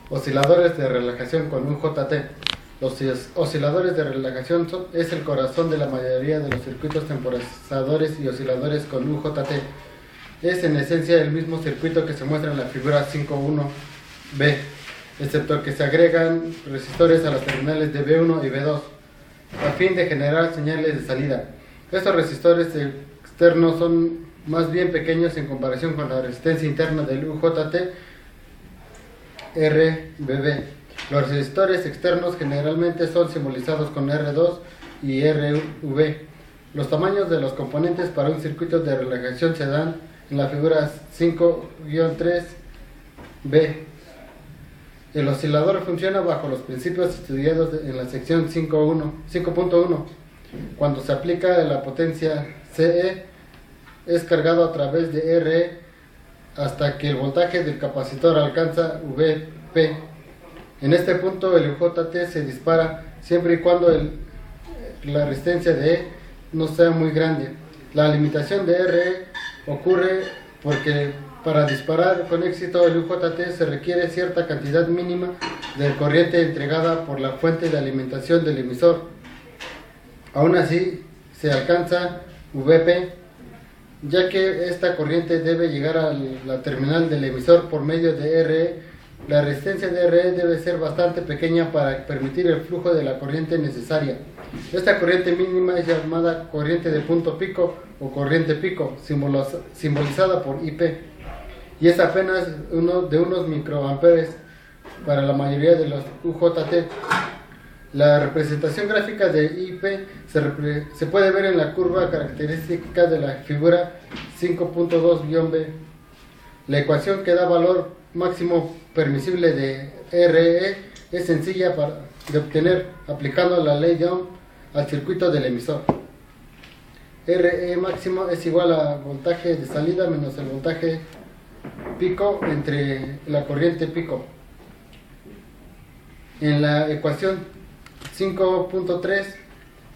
Osciladores de relajación con UJT. Los osciladores de relajación es el corazón de la mayoría de los circuitos temporizadores y osciladores con UJT. Es en esencia el mismo circuito que se muestra en la figura 5.1b, excepto que se agregan resistores a los terminales de B1 y B2 a fin de generar señales de salida. Estos resistores externos son más bien pequeños en comparación con la resistencia interna del UJT RBB. Los resistores externos generalmente son simbolizados con R2 y RV. Los tamaños de los componentes para un circuito de relajación se dan en la figura 5-3b. El oscilador funciona bajo los principios estudiados en la sección 5.1. Cuando se aplica la potencia CE, es cargado a través de RE hasta que el voltaje del capacitor alcanza VP. En este punto el UJT se dispara siempre y cuando la resistencia de E no sea muy grande. La limitación de RE ocurre porque para disparar con éxito el UJT se requiere cierta cantidad mínima de corriente entregada por la fuente de alimentación del emisor. Aún así se alcanza VP, ya que esta corriente debe llegar a la terminal del emisor por medio de RE. La resistencia de RE debe ser bastante pequeña para permitir el flujo de la corriente necesaria. Esta corriente mínima es llamada corriente de punto pico o corriente pico, simbolizada por IP, y es apenas de unos microamperes para la mayoría de los UJT. La representación gráfica de IP se puede ver en la curva característica de la figura 5.2-B. La ecuación que da valor máximo permisible de RE es sencilla de obtener aplicando la ley de Ohm al circuito del emisor. RE máximo es igual a voltaje de salida menos el voltaje pico entre la corriente pico. En la ecuación 5.3,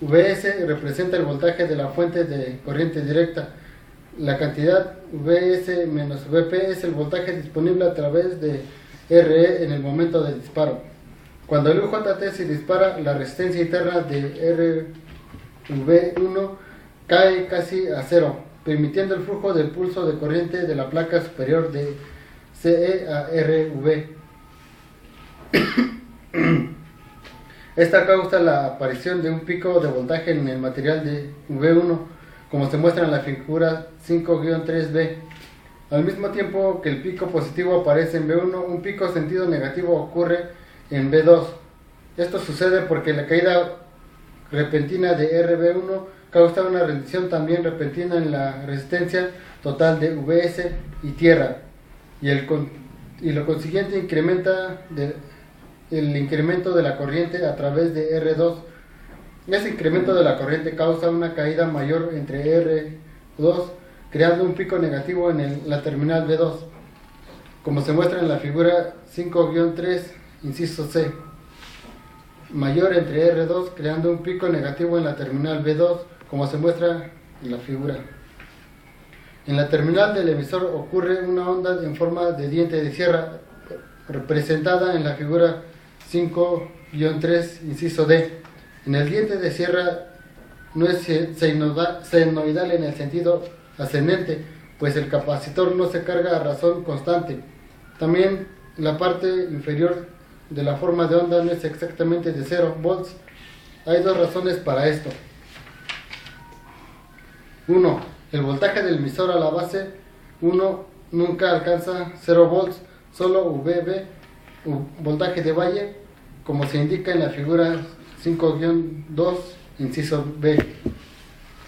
Vs representa el voltaje de la fuente de corriente directa. La cantidad Vs menos Vp es el voltaje disponible a través de RE en el momento del disparo. Cuando el UJT se dispara, la resistencia interna de RV1 cae casi a cero, permitiendo el flujo del pulso de corriente de la placa superior de CE a RV. Esta causa la aparición de un pico de voltaje en el material de V1, como se muestra en la figura 5-3b. Al mismo tiempo que el pico positivo aparece en V1, un pico sentido negativo ocurre en V2. Esto sucede porque la caída repentina de RV1 causa una rendición también repentina en la resistencia total de Vs y tierra, y lo consiguiente incrementa el incremento de la corriente a través de R2. Ese incremento de la corriente causa una caída mayor entre R2, creando un pico negativo en la terminal B2, como se muestra en la figura 5-3, inciso C. Mayor entre R2, creando un pico negativo en la terminal B2, como se muestra en la figura. En la terminal del emisor ocurre una onda en forma de diente de sierra, representada en la figura 5-3, inciso D. En el diente de sierra no es senoidal en el sentido ascendente, pues el capacitor no se carga a razón constante. También la parte inferior de la forma de onda no es exactamente de 0 volts. Hay dos razones para esto. 1. El voltaje del emisor a la base 1 nunca alcanza 0 volts, solo VB, voltaje de valle, como se indica en la figura 5-2, inciso B.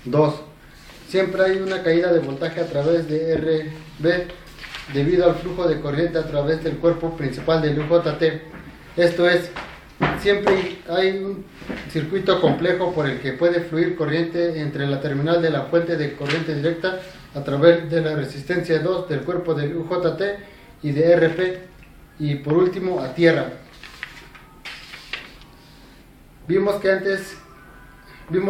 2. Siempre hay una caída de voltaje a través de RB debido al flujo de corriente a través del cuerpo principal del UJT. Esto es, siempre hay un circuito complejo por el que puede fluir corriente entre la terminal de la fuente de corriente directa a través de la resistencia 2 del cuerpo del UJT y de RP, y por último a tierra. Vimos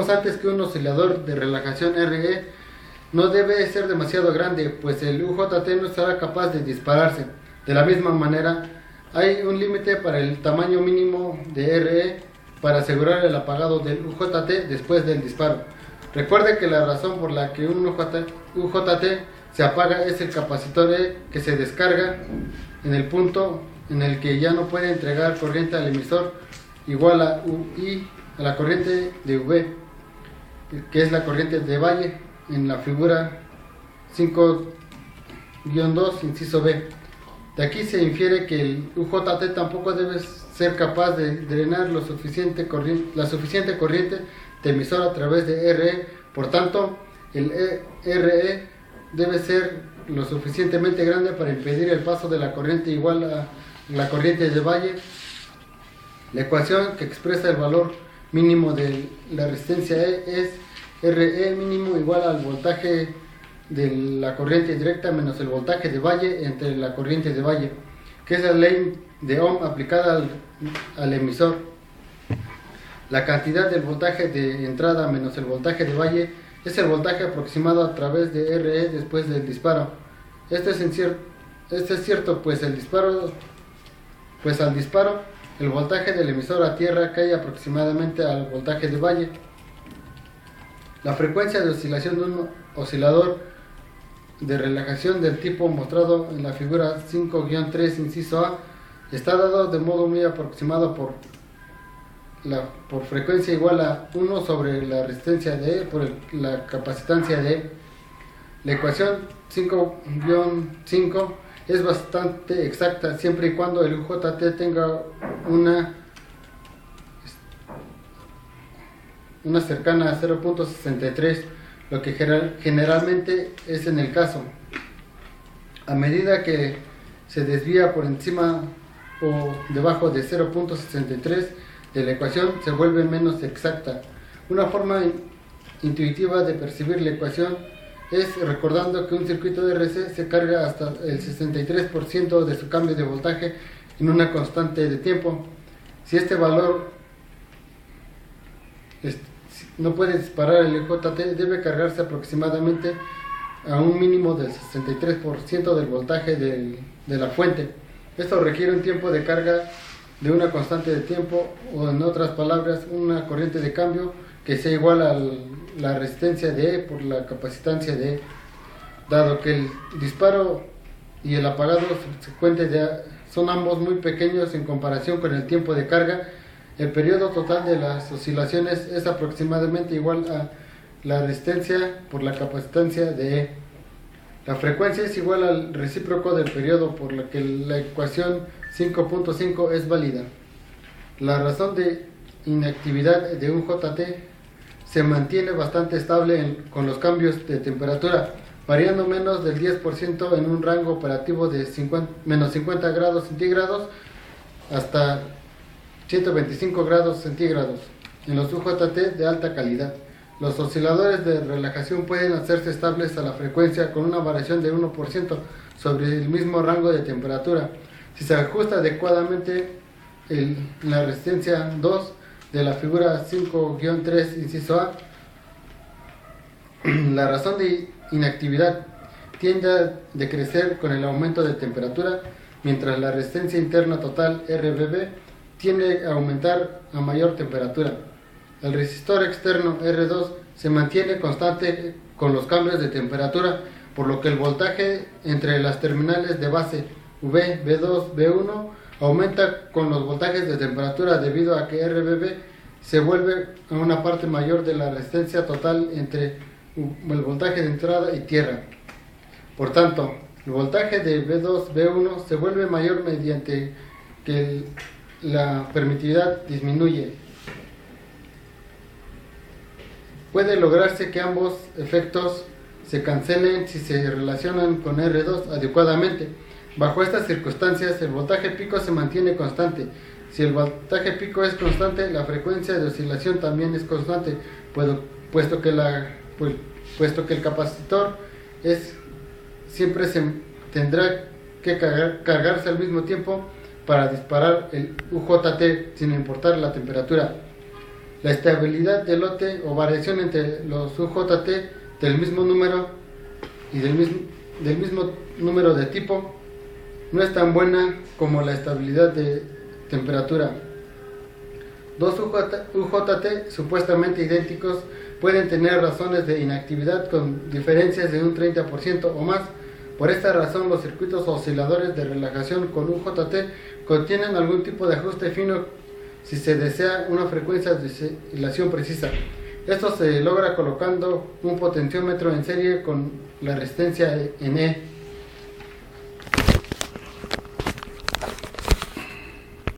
antes que un oscilador de relajación RE no debe ser demasiado grande, pues el UJT no estará capaz de dispararse. De la misma manera, Hay un límite para el tamaño mínimo de RE para asegurar el apagado del UJT después del disparo. Recuerde que la razón por la que un UJT se apaga es el capacitor E que se descarga en el punto en el que ya no puede entregar corriente al emisor igual a UI, a la corriente de V, que es la corriente de valle en la figura 5-2, inciso B. De aquí se infiere que el UJT tampoco debe ser capaz de drenar la suficiente corriente de emisor a través de RE. Por tanto, el RE debe ser lo suficientemente grande para impedir el paso de la corriente igual a la corriente de valle. La ecuación que expresa el valor mínimo de la resistencia E es RE mínimo igual al voltaje de la corriente directa menos el voltaje de valle entre la corriente de valle, que es la ley de Ohm aplicada al emisor. La cantidad del voltaje de entrada menos el voltaje de valle es el voltaje aproximado a través de RE después del disparo. Esto es cierto, pues al disparo el voltaje del emisor a tierra cae aproximadamente al voltaje de valle. La frecuencia de oscilación de un oscilador de relajación del tipo mostrado en la figura 5-3 inciso A está dado de modo muy aproximado por frecuencia igual a 1 sobre la resistencia de E por la capacitancia de E. La ecuación 5-5 es bastante exacta siempre y cuando el UJT tenga una cercana a 0.63, lo que generalmente es en el caso. A medida que se desvía por encima o debajo de 0.63 de la ecuación, se vuelve menos exacta. Una forma intuitiva de percibir la ecuación es recordando que un circuito de RC se carga hasta el 63% de su cambio de voltaje en una constante de tiempo. Si este valor no puede disparar, el UJT debe cargarse aproximadamente a un mínimo del 63% del voltaje de la fuente. Esto requiere un tiempo de carga de una constante de tiempo, o en otras palabras, una corriente de cambio que sea igual a la resistencia de E por la capacitancia de E. Dado que el disparo y el apagado subsecuente son ambos muy pequeños en comparación con el tiempo de carga, el periodo total de las oscilaciones es aproximadamente igual a la resistencia por la capacitancia de E. La frecuencia es igual al recíproco del periodo, por lo que la ecuación 5.5 es válida. La razón de inactividad de un JT se mantiene bastante estable con los cambios de temperatura, variando menos del 10% en un rango operativo de menos 50 grados centígrados hasta 125 grados centígrados en los UJT de alta calidad. Los osciladores de relajación pueden hacerse estables a la frecuencia con una variación de 1% sobre el mismo rango de temperatura. Si se ajusta adecuadamente la resistencia 2 de la figura 5-3 inciso A, la razón de inactividad tiende a decrecer con el aumento de temperatura, mientras la resistencia interna total RBB tiende a aumentar a mayor temperatura. El resistor externo R2 se mantiene constante con los cambios de temperatura, por lo que el voltaje entre las terminales de base V, V2, V1 aumenta con los voltajes de temperatura, debido a que RBB se vuelve a una parte mayor de la resistencia total entre el voltaje de entrada y tierra. Por tanto, el voltaje de V2, V1 se vuelve mayor mediante que la permitividad disminuye. Puede lograrse que ambos efectos se cancelen si se relacionan con R2 adecuadamente. Bajo estas circunstancias, el voltaje pico se mantiene constante. Si el voltaje pico es constante, la frecuencia de oscilación también es constante, puesto que el capacitor siempre tendrá que cargarse al mismo tiempo para disparar el UJT sin importar la temperatura. La estabilidad del lote o variación entre los UJT del mismo número y del mismo número de tipo no es tan buena como la estabilidad de temperatura. Dos UJT supuestamente idénticos pueden tener razones de inactividad con diferencias de un 30% o más. Por esta razón, los circuitos osciladores de relajación con UJT contienen algún tipo de ajuste fino si se desea una frecuencia de oscilación precisa. Esto se logra colocando un potenciómetro en serie con la resistencia en E.